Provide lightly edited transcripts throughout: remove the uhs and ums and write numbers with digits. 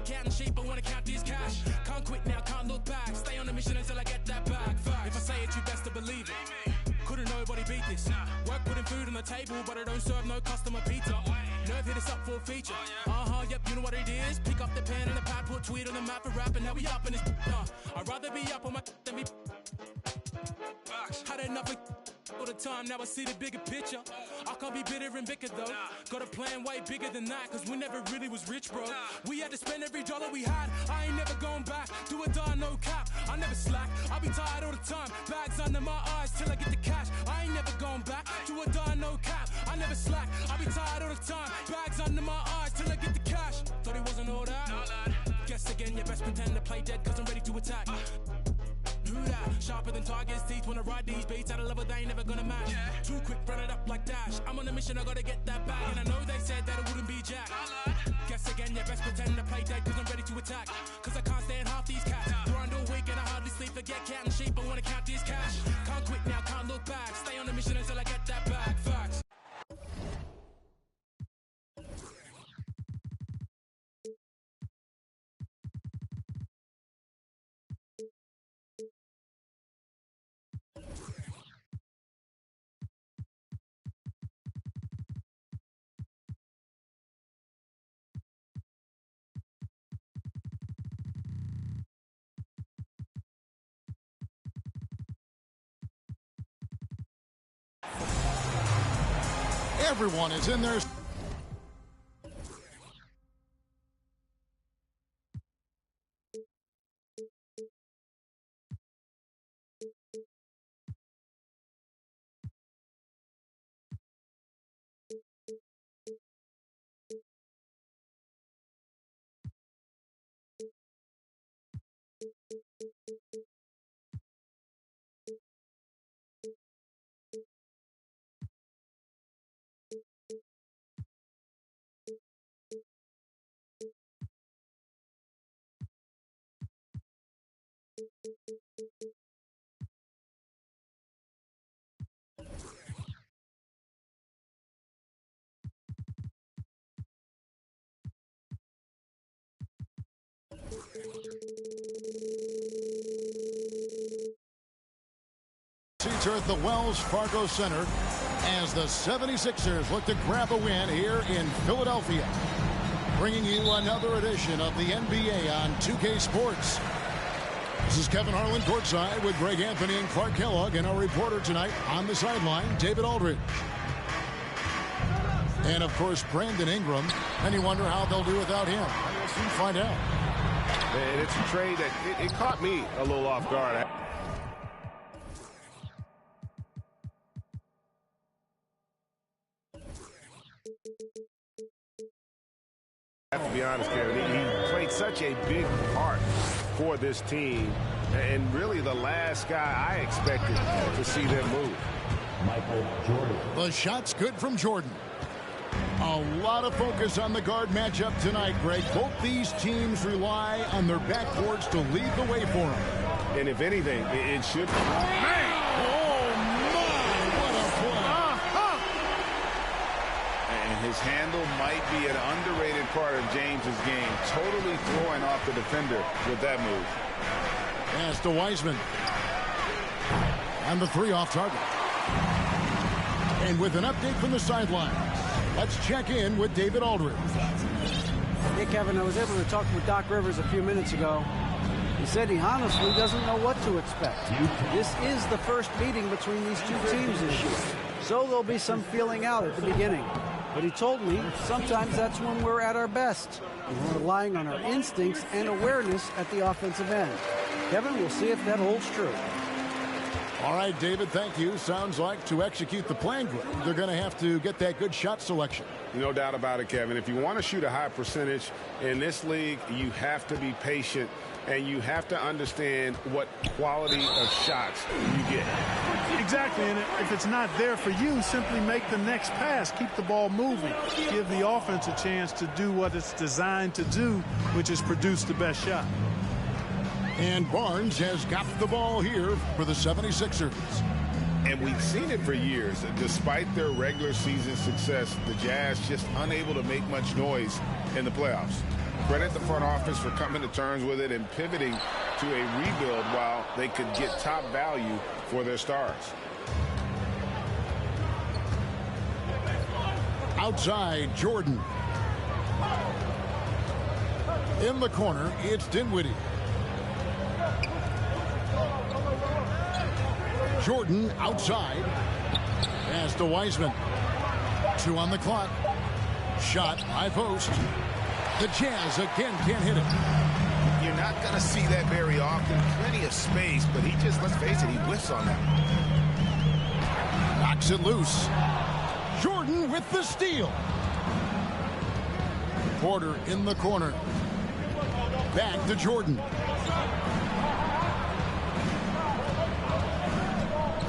counting sheep, I wanna count this cash. Can't quit now, can't look back. Stay on the mission until I get that back. Facts. If I say it, you best to believe it. Couldn't nobody beat this. Work putting food on the table, but I don't serve no customer pizza. Nerve hit us up for a feature. Yep, you know what it is. Pick up the pen and the pad, put tweet on the map and rap, and now we up in this. I'd rather be up on my than be. Had enough of all the time, now I see the bigger picture. I can't be bitter and bicker though. Got a plan way bigger than that, cause we never really was rich, bro. We had to spend every dollar we had. I ain't never going back. Do or die, no cap. I never slack. I be tired all the time. Bags under my eyes till I get the cash. I ain't never going back. Do or die, no cap. I never slack. I be tired all the time. Bags under my eyes till I get the cash. Thought it wasn't all that. Guess again, you best pretend to play dead, cause I'm ready to attack. Who that? Sharper than Tiger's teeth when I ride these beats. At a level they ain't never gonna match. Too quick, run it up like Dash. I'm on a mission, I gotta get that bag. And I know they said that it wouldn't be Jack. Guess again, you best pretend to play dead, cause I'm ready to attack. Cause I can't stand half these cats. Grind all week and I hardly sleep. Forget counting sheep, I wanna count this cash. Can't quit now, can't look back. Stay on a mission until I get that bag. Facts. Everyone is in there. Seats are at the Wells Fargo Center as the 76ers look to grab a win here in Philadelphia. Bringing you another edition of the NBA on 2K Sports. This is Kevin Harlan courtside with Greg Anthony and Clark Kellogg, and our reporter tonight on the sideline, David Aldridge. And, of course, Brandon Ingram. And you wonder how they'll do without him. We'll soon find out. And it's a trade that it caught me a little off guard. I have to be honest, Kevin. He played such a big part for this team, and really the last guy I expected to see them move. Michael Jordan. The shot's good from Jordan. A lot of focus on the guard matchup tonight, Greg. Both these teams rely on their backboards to lead the way for them. And if anything, it should be. Man! Oh, my! What a play! And his handle might be an underrated part of James's game. Totally throwing off the defender with that move. Pass to Wiseman. And the three off target. And with an update from the sideline, let's check in with David Aldridge. Hey, Kevin, I was able to talk with Doc Rivers a few minutes ago. He said he honestly doesn't know what to expect. This is the first meeting between these two teams this year, so there'll be some feeling out at the beginning. But he told me sometimes that's when we're at our best. We're relying on our instincts and awareness at the offensive end. Kevin, we'll see if that holds true. All right, David, thank you. Sounds like to execute the plan, they're going to have to get that good shot selection. No doubt about it, Kevin. If you want to shoot a high percentage in this league, you have to be patient, and you have to understand what quality of shots you get. Exactly, and if it's not there for you, simply make the next pass. Keep the ball moving. Give the offense a chance to do what it's designed to do, which is produce the best shot. And Barnes has got the ball here for the 76ers. And we've seen it for years. Despite their regular season success, the Jazz just unable to make much noise in the playoffs. Credit the front office for coming to terms with it and pivoting to a rebuild while they could get top value for their stars. Outside, Jordan. In the corner, it's Dinwiddie. Jordan outside. Pass to Wiseman. 2 on the clock. Shot, high post. The Jazz again can't hit it. You're not going to see that very often. Plenty of space, but he just, let's face it, he whiffs on that. Knocks it loose. Jordan with the steal. Porter in the corner. Back to Jordan.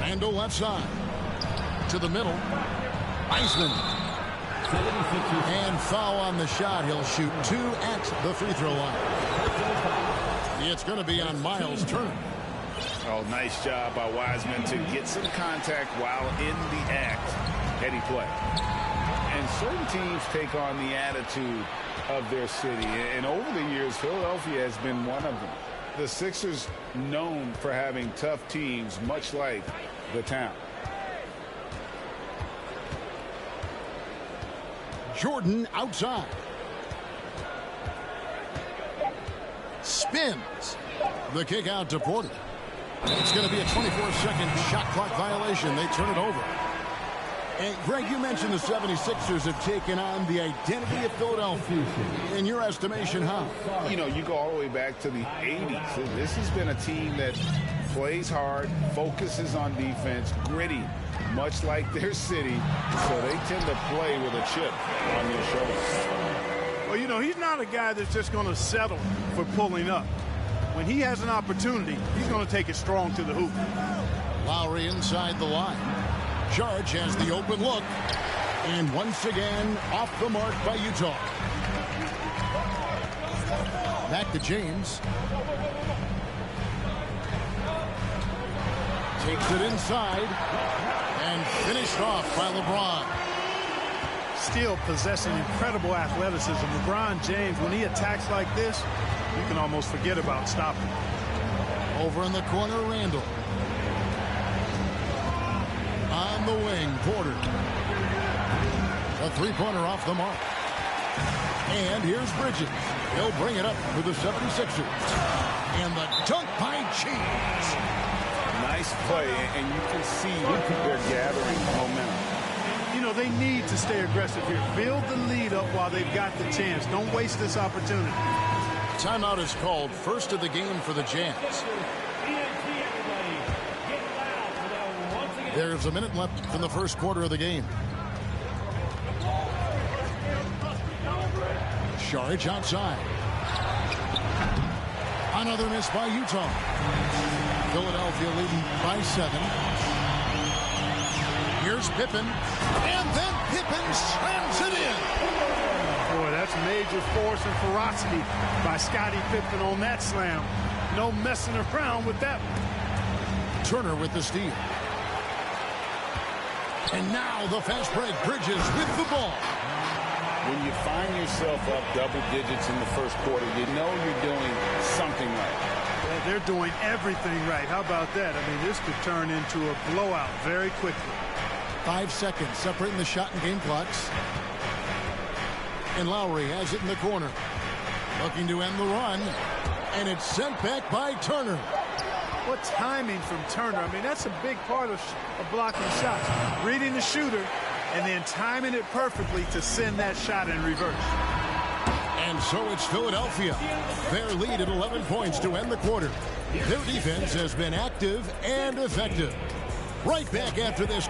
Randle left side. To the middle. Wiseman. And foul on the shot. He'll shoot 2 at the free throw line. It's going to be on Miles Turner. Oh, nice job by Wiseman to get some contact while in the act. Heady play. And certain teams take on the attitude of their city. And over the years, Philadelphia has been one of them. The Sixers known for having tough teams, much like the town. Jordan outside. Spins. The kick out to Porter. It's going to be a 24-second shot clock violation. They turn it over. And Greg, you mentioned the 76ers have taken on the identity of Philadelphia. In your estimation, how? You know, you go all the way back to the 80s. This has been a team that plays hard, focuses on defense, gritty, much like their city. So they tend to play with a chip on their shoulders. Well, you know, he's not a guy that's just going to settle for pulling up. When he has an opportunity, he's going to take it strong to the hoop. Lowry inside the line. George has the open look. And once again, off the mark by Utah. Back to James. Takes it inside. And finished off by LeBron. Still possessing incredible athleticism. LeBron James, when he attacks like this, you can almost forget about stopping. Over in the corner, Randle. On the wing, Porter. A three-pointer off the mark. And here's Bridges. He'll bring it up for the 76ers. And the dunk by James. Nice play, and you can see they're gathering momentum. You know, they need to stay aggressive here. Build the lead up while they've got the chance. Don't waste this opportunity. Timeout is called. First of the game for the Jazz. There's a minute left in the first quarter of the game. Saric outside. Another miss by Utah. Philadelphia leading by 7. Here's Pippen. And then Pippen slams it in. Boy, that's major force and ferocity by Scottie Pippen on that slam. No messing around with that one. Turner with the steal. And now the fast break. Bridges with the ball. When you find yourself up double digits in the first quarter, you know you're doing something right. Yeah, they're doing everything right. How about that? I mean, this could turn into a blowout very quickly. 5 seconds separating the shot and game clocks. And Lowry has it in the corner. Looking to end the run. And it's sent back by Turner. What timing from Turner. I mean, that's a big part of blocking shots. Reading the shooter and then timing it perfectly to send that shot in reverse. And so it's Philadelphia. Their lead at 11 points to end the quarter. Their defense has been active and effective. Right back after this.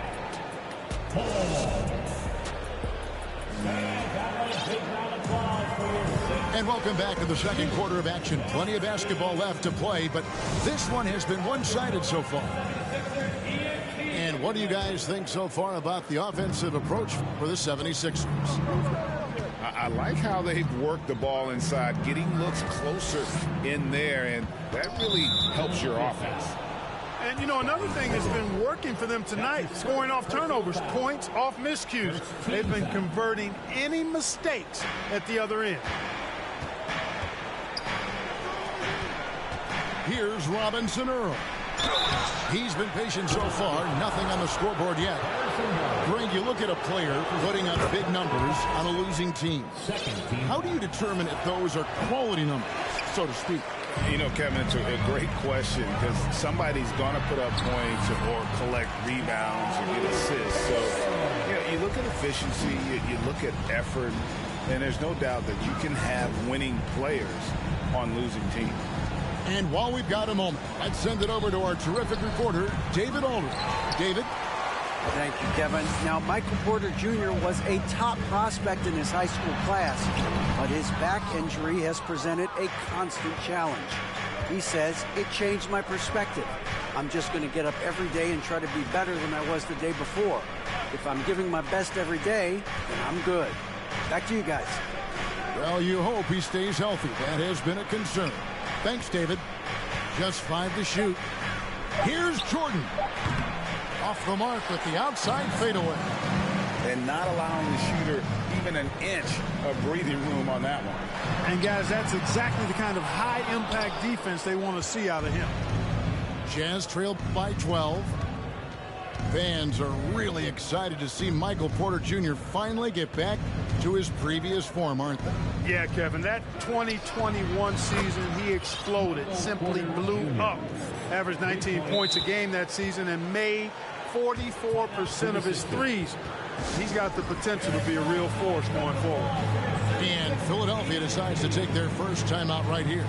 And welcome back to the second quarter of action. Plenty of basketball left to play, but this one has been one-sided so far. And what do you guys think so far about the offensive approach for the 76ers? I like how they've worked the ball inside, getting looks closer in there, and that really helps your offense. And, you know, another thing that's been working for them tonight, scoring off turnovers, points off miscues. They've been converting any mistakes at the other end. Here's Robinson Earl. He's been patient so far. Nothing on the scoreboard yet. Greg, you look at a player putting up big numbers on a losing team. How do you determine if those are quality numbers, so to speak? You know, Kevin, it's a great question because somebody's going to put up points or collect rebounds or get assists. So, you know, you look at efficiency, you look at effort, and there's no doubt that you can have winning players on losing teams. And while we've got a moment, let's send it over to our terrific reporter, David Aldridge. David? Thank you, Kevin. Now, Michael Porter Jr. was a top prospect in his high school class, but his back injury has presented a constant challenge. He says, it changed my perspective. I'm just going to get up every day and try to be better than I was the day before. If I'm giving my best every day, then I'm good. Back to you guys. Well, you hope he stays healthy. That has been a concern. Thanks, David. Just 5 to shoot. Here's Jordan. Off the mark with the outside fadeaway. And not allowing the shooter even an inch of breathing room on that one. And, guys, that's exactly the kind of high-impact defense they want to see out of him. Jazz trail by 12. Fans are really excited to see Michael Porter Jr. finally get back to his previous form, aren't they? Yeah, Kevin, that 2021 season, he exploded, simply blew up. Averaged 19 points a game that season and made 44% of his threes. He's got the potential to be a real force going forward. And Philadelphia decides to take their first timeout right here.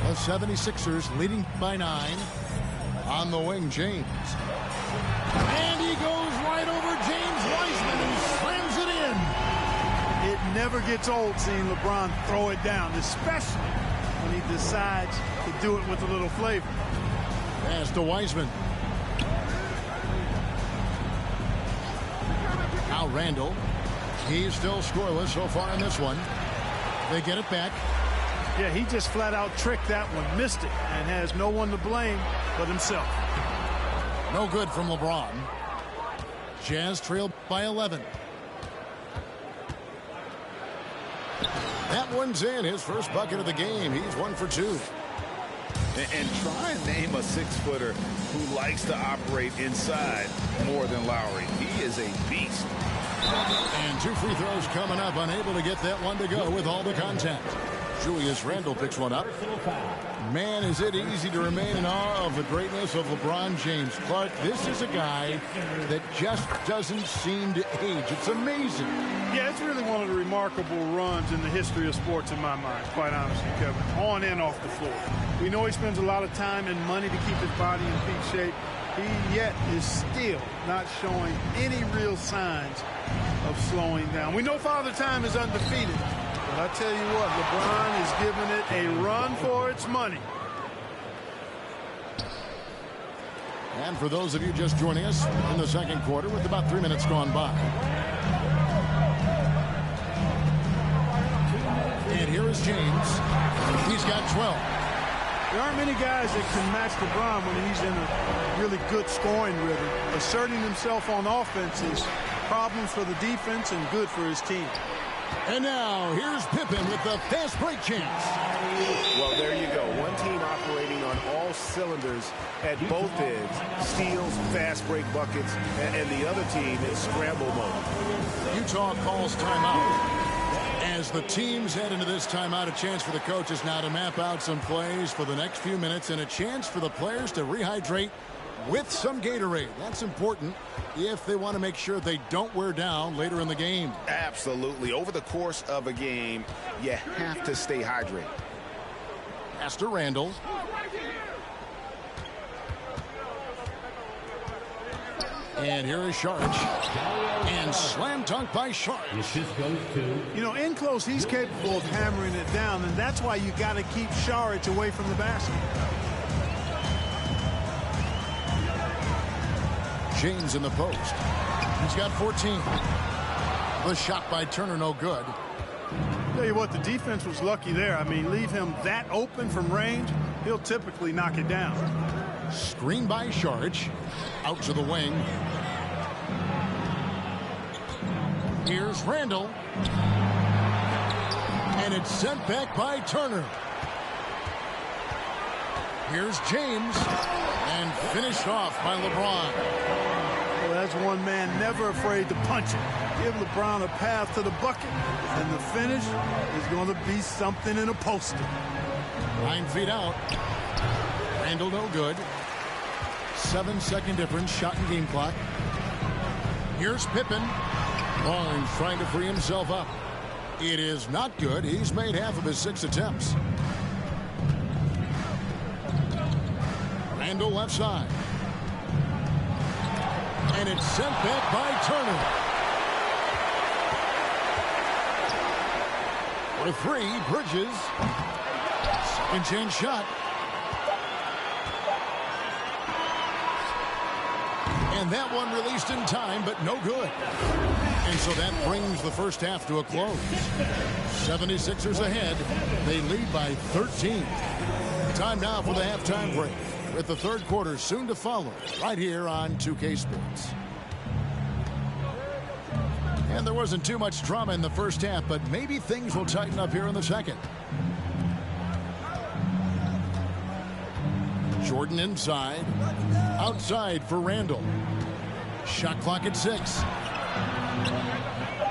The 76ers leading by 9. On the wing, James. And he goes right over James Wiseman and slams it in. It never gets old seeing LeBron throw it down, especially when he decides to do it with a little flavor. Pass to Wiseman. Now Randall. He's still scoreless so far in this one. They get it back. Yeah, he just flat out tricked that one, missed it, and has no one to blame but himself. No good from LeBron. Jazz trailed by 11. That one's in, his first bucket of the game. He's 1 for 2. And try and name a 6-footer who likes to operate inside more than Lowry. He is a beast. And 2 free throws coming up, unable to get that one to go with all the contact. Julius Randle picks one up. Man, is it easy to remain in awe of the greatness of LeBron James. Clark, this is a guy that just doesn't seem to age. It's amazing. Yeah, it's really one of the remarkable runs in the history of sports in my mind, quite honestly, Kevin. On and off the floor. We know he spends a lot of time and money to keep his body in peak shape. He yet is still not showing any real signs of slowing down. We know Father Time is undefeated. But I tell you what, LeBron is giving it a run for its money. And for those of you just joining us in the second quarter with about 3 minutes gone by. And here is James. He's got 12. There aren't many guys that can match LeBron when he's in a really good scoring rhythm. Asserting himself on offense is problems for the defense and good for his team. And now, here's Pippen with the fast break chance. Well, there you go. One team operating on all cylinders at both ends. Steals, fast break buckets, and the other team in scramble mode. Utah calls timeout. As the teams head into this timeout, a chance for the coaches now to map out some plays for the next few minutes and a chance for the players to rehydrate with some Gatorade. That's important if they want to make sure they don't wear down later in the game. Absolutely. Over the course of a game, you have to stay hydrated. Pass to Randall. And here is Saric. And slam dunk by Saric. This goes to... You know, in close, he's capable of hammering it down, and that's why you got to keep Saric away from the basket. James in the post. He's got 14. The shot by Turner, no good. Tell you what, the defense was lucky there. I mean, leave him that open from range, he'll typically knock it down. Screen by Saric. Out to the wing. Here's Randall. And it's sent back by Turner. Here's James. And finished off by LeBron. Well, that's one man never afraid to punch it. Give LeBron a path to the bucket, and the finish is going to be something in a poster. 9 feet out. Randall no good. 7-second difference, shot and game clock. Here's Pippen. Barnes trying to free himself up. It is not good. He's made half of his 6 attempts. Randall left side. And it's sent back by Turner. For 3, Bridges. Second chance shot. And that one released in time, but no good. And so that brings the first half to a close. 76ers ahead. They lead by 13. Time now for the halftime break, with the third quarter soon to follow, right here on 2K Sports. And there wasn't too much drama in the first half, but maybe things will tighten up here in the second. Jordan inside. Outside for Randall. Shot clock at 6.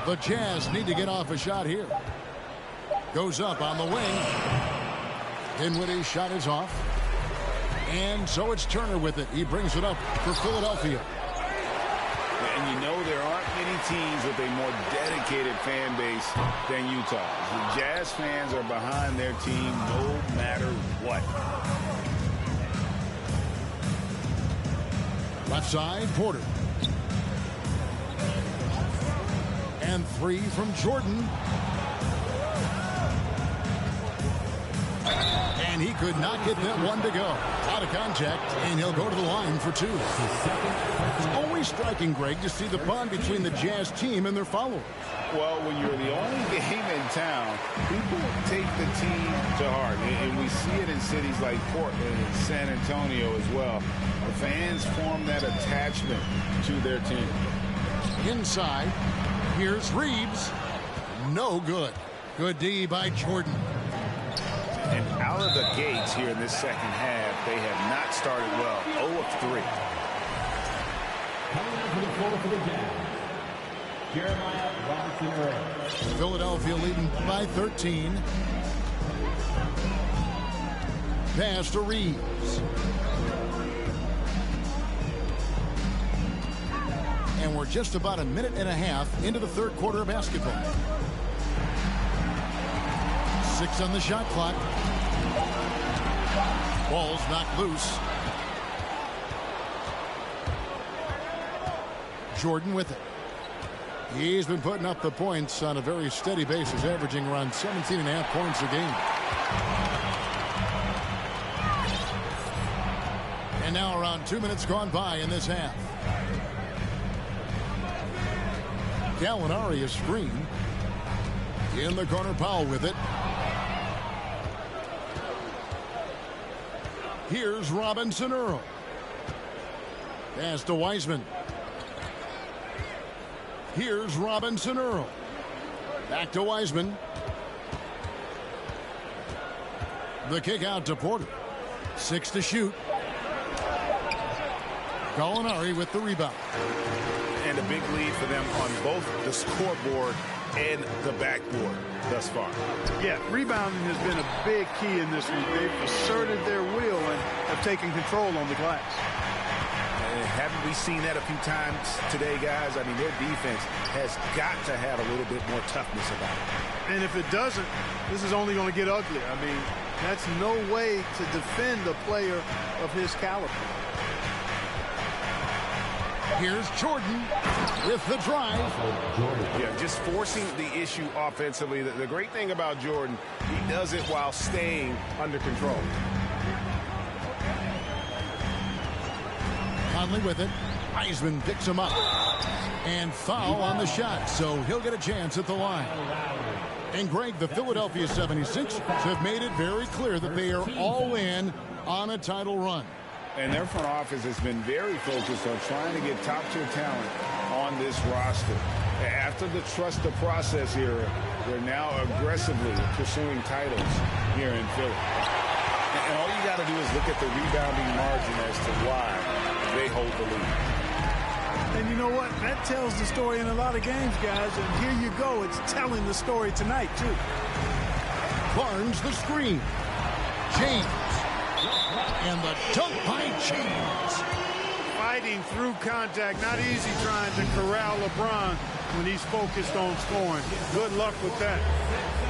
The Jazz need to get off a shot here. Goes up on the wing. Dinwiddie's shot is off. And so it's Turner with it. He brings it up for Philadelphia. And you know there aren't many teams with a more dedicated fan base than Utah. The Jazz fans are behind their team no matter what. Left side, Porter. And 3 from Jordan. And he could not get that one to go. Out of contact, and he'll go to the line for 2. It's always striking, Greg, to see the bond between the Jazz team and their followers. Well, when you're the only game in town, people take the team to heart. And we see it in cities like Portland and San Antonio as well. The fans form that attachment to their team. Inside, here's Reeves. No good. Good D by Jordan. And out of the gates here in this second half, they have not started well. 0 of 3. Jeremiah Robinson-Earl. Philadelphia leading by 13. Pass to Reeves. And we're just about a minute and a half into the third quarter of basketball. 6 on the shot clock. Ball's knocked loose. Jordan with it. He's been putting up the points on a very steady basis, averaging around 17.5 points a game. And now around 2 minutes gone by in this half. Gallinari is screen. In the corner, Powell with it. Here's Robinson-Earl. Pass to Wiseman. Here's Robinson-Earl. Back to Wiseman. The kick out to Porter. 6 to shoot. Gallinari with the rebound. And a big lead for them on both the scoreboard and the backboard thus far. Yeah, rebounding has been a big key in this one. They've asserted their will and have taken control on the glass. Haven't we seen that a few times today, guys? I mean, their defense has got to have a little bit more toughness about it. And if it doesn't, this is only going to get ugly. I mean, that's no way to defend a player of his caliber. Here's Jordan with the drive. Yeah, just forcing the issue offensively. The great thing about Jordan, he does it while staying under control. Conley with it. Wiseman picks him up. And foul on the shot, so he'll get a chance at the line. And Greg, the Philadelphia 76ers have made it very clear that they are all in on a title run. And their front office has been very focused on trying to get top-tier talent on this roster. After the trust the process era, they're now aggressively pursuing titles here in Philly. And all you got to do is look at the rebounding margin as to why they hold the lead. And you know what? That tells the story in a lot of games, guys. And here you go. It's telling the story tonight, too. Barnes the screen. James. And the dunk by James. Fighting through contact. Not easy trying to corral LeBron when he's focused on scoring. Good luck with that.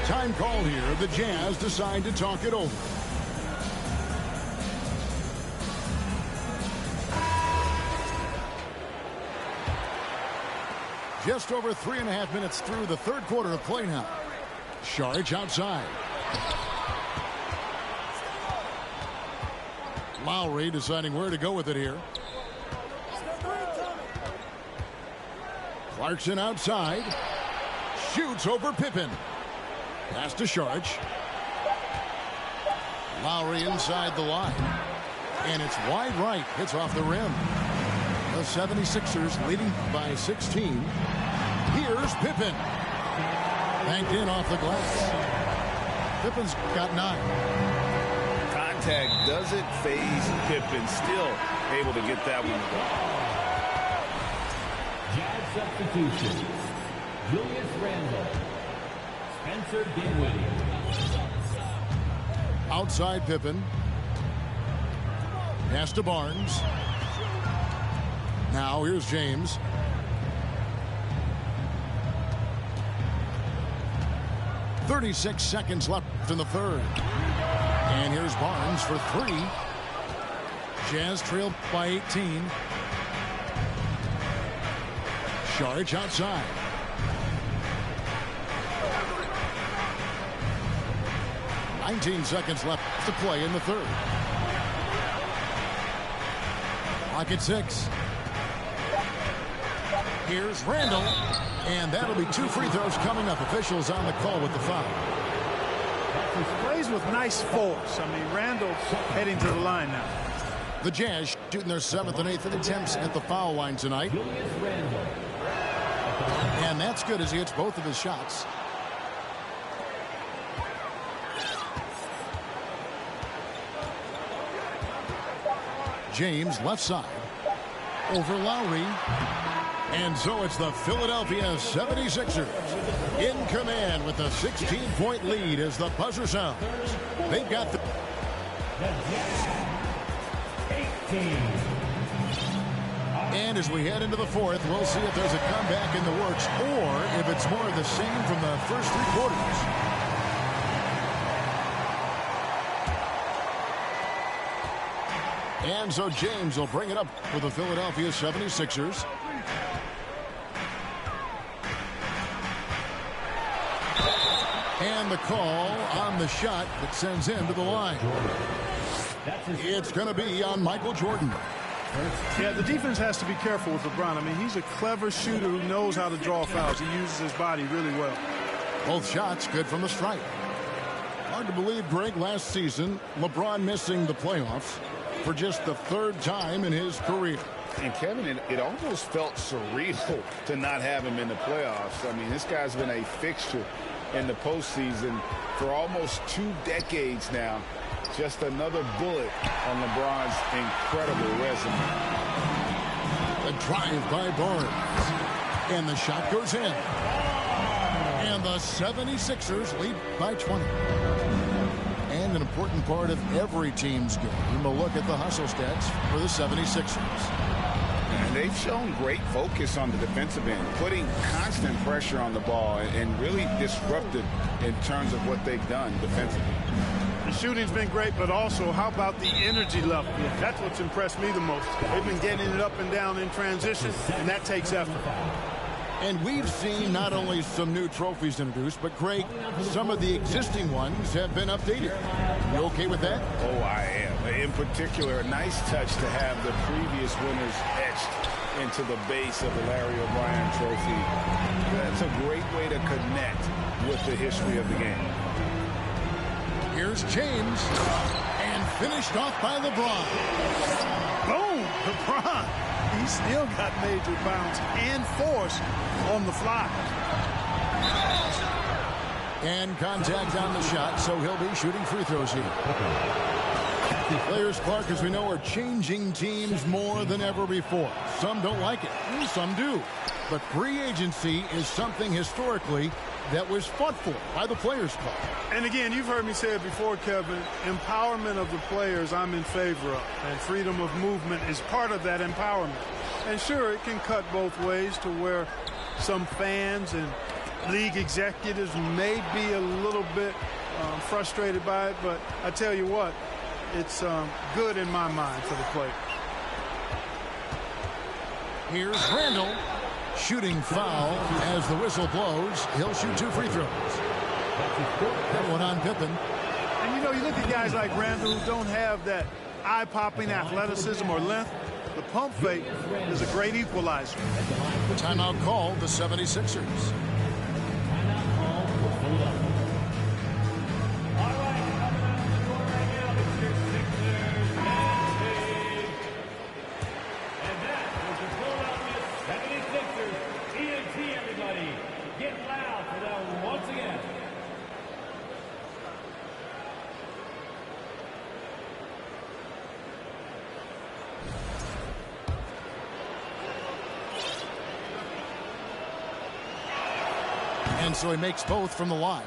Time call here. The Jazz decide to talk it over. Just over 3.5 minutes through the third quarter of play now. Saric outside. Lowry deciding where to go with it here. Clarkson outside. Shoots over Pippen. Pass to Saric. Lowry inside the line. And it's wide right. Hits off the rim. The 76ers leading by 16. Here's Pippen. Banked in off the glass. Pippen's got 9. Contact doesn't phase Pippen. Still able to get that one to go. Jazz substitution. Julius Randle. Spencer Dinwiddie. Outside Pippen. Pass to Barnes. Now here's James. .36 seconds left in the third. And here's Barnes for 3. Jazz trailed by 18. Saric outside. .19 seconds left to play in the third. Clock at 6. Here's Randle, and that'll be 2 free throws coming up. Officials on the call with the foul. He plays with nice force. I mean, Randle heading to the line now. The Jazz shooting their 7th and 8th attempts at the foul line tonight. And that's good as he hits both of his shots. James left side. Over Lowry. And so it's the Philadelphia 76ers in command with a 16-point lead as the buzzer sounds. They've got the... And as we head into the fourth, we'll see if there's a comeback in the works or if it's more of the same from the first 3 quarters. And so James will bring it up for the Philadelphia 76ers. And the call on the shot that sends him to the line. It's going to be on Michael Jordan. Yeah, the defense has to be careful with LeBron. I mean, he's a clever shooter who knows how to draw fouls. He uses his body really well. Both shots good from the stripe. Hard to believe, Greg, last season, LeBron missing the playoffs for just the 3rd time in his career. And Kevin, it almost felt surreal to not have him in the playoffs. I mean, this guy's been a fixture in the postseason for almost 2 decades now. Just another bullet on LeBron's incredible resume. The drive by Barnes. And the shot goes in. And the 76ers lead by 20. And an important part of every team's game, a look at the hustle stats for the 76ers. And they've shown great focus on the defensive end, putting constant pressure on the ball and really disruptive in terms of what they've done defensively. The shooting's been great, but also how about the energy level? That's what's impressed me the most. They've been getting it up and down in transition, and that takes effort. And we've seen not only some new trophies introduced, but, Greg, some of the existing ones have been updated. You okay with that? Oh, I am. In particular, a nice touch to have the previous winners etched into the base of the Larry O'Brien trophy. That's a great way to connect with the history of the game. Here's James, and finished off by LeBron. Boom! LeBron. He still got major bounce and force on the fly. And contact on the shot, so he'll be shooting free throws here. Players, Clark, as we know, are changing teams more than ever before. Some don't like it, some do. But free agency is something historically that was fought for by the Players Club. And again, you've heard me say it before, Kevin, empowerment of the players I'm in favor of. And freedom of movement is part of that empowerment. And sure, it can cut both ways to where some fans and league executives may be a little bit frustrated by it. But I tell you what, it's good in my mind for the player. Here's Randall. Shooting foul as the whistle blows. He'll shoot 2 free throws. That one on Pippen. And you know, you look at guys like Randall who don't have that eye-popping athleticism or length. The pump fake is a great equalizer. Timeout called the 76ers. And so he makes both from the line.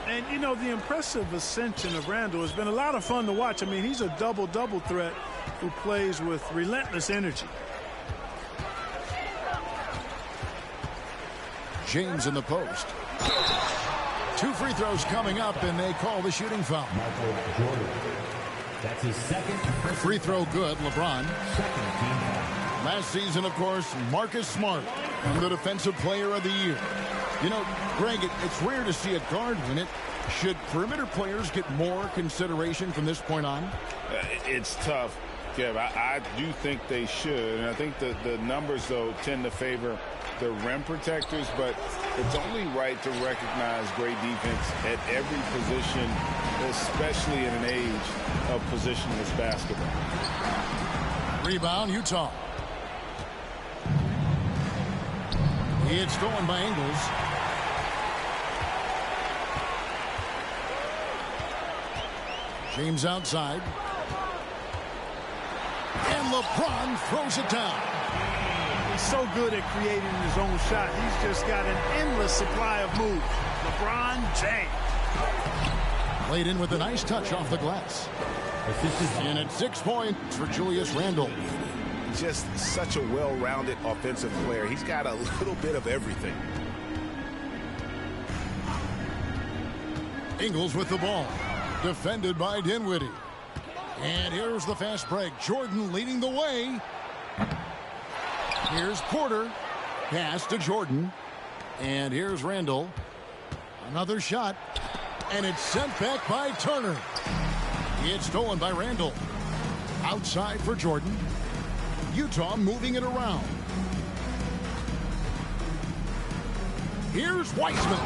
And, you know, the impressive ascension of Randall has been a lot of fun to watch. I mean, he's a double-double threat who plays with relentless energy. James in the post. 2 free throws coming up, and they call the shooting foul. That's his second. Free throw good, LeBron. Last season, of course, Marcus Smart, the Defensive Player of the Year. You know, Greg, it's rare to see a guard win it. Should perimeter players get more consideration from this point on? It's tough, Kev. I do think they should. And I think the numbers, though, tend to favor the rim protectors. But it's only right to recognize great defense at every position, especially in an age of positionless basketball. Rebound, Utah. It's stolen by Ingles. James outside. And LeBron throws it down. He's so good at creating his own shot. He's just got an endless supply of moves. LeBron James. Played in with a nice touch off the glass. And at 6 points for Julius Randle. Just such a well-rounded offensive player. He's got a little bit of everything. Ingles with the ball. Defended by Dinwiddie. And here's the fast break. Jordan leading the way. Here's Porter. Pass to Jordan. And here's Randall. Another shot. And it's sent back by Turner. It's stolen by Randall. Outside for Jordan. Utah moving it around. Here's Wiseman.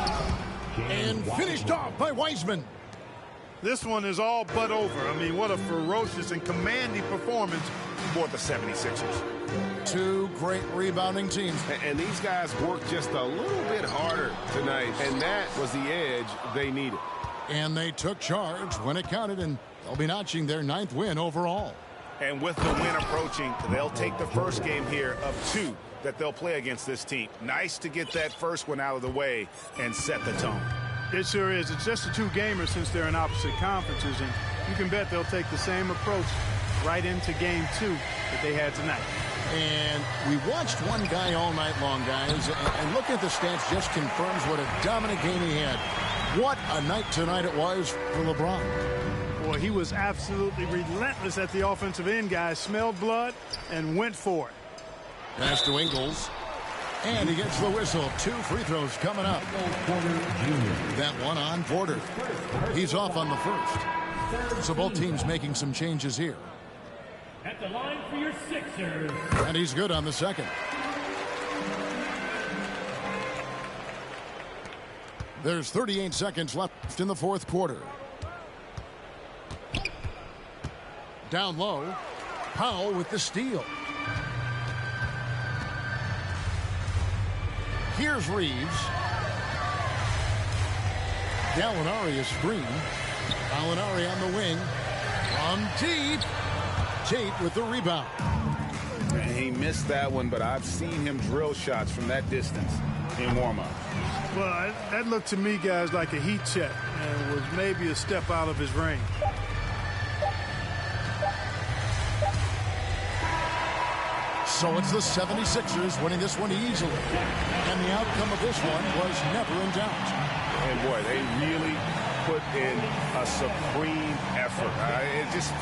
And finished off by Wiseman. This one is all but over. I mean, what a ferocious and commanding performance For the 76ers. 2 great rebounding teams. And these guys worked just a little bit harder tonight. And that was the edge they needed. And they took charge when it counted, and they'll be notching their 9th win overall. And with the win approaching, they'll take the first game here of 2 that they'll play against this team. Nice to get that first one out of the way and set the tone. It sure is. It's just a 2-gamer since they're in opposite conferences, and you can bet they'll take the same approach right into game 2 that they had tonight. And we watched one guy all night long, guys, and looking at the stats just confirms what a dominant game he had. What a night tonight it was for LeBron. Boy, he was absolutely relentless at the offensive end, guys. Smelled blood and went for it. Pass to Ingles. And he gets the whistle. 2 free throws coming up. That one on Porter. He's off on the first. So both teams making some changes here. At the line for your Sixers. And he's good on the second. There's 38 seconds left in the 4th quarter. Down low. Powell with the steal. Here's Reeves. Gallinari is screen. Gallinari on the wing. From deep. Tate with the rebound. And he missed that one, but I've seen him drill shots from that distance in warm-up. Well, that looked to me, guys, like a heat check and was maybe a step out of his range. So it's the 76ers winning this one easily. And the outcome of this one was never in doubt. And boy, they really put in a supreme effort. It just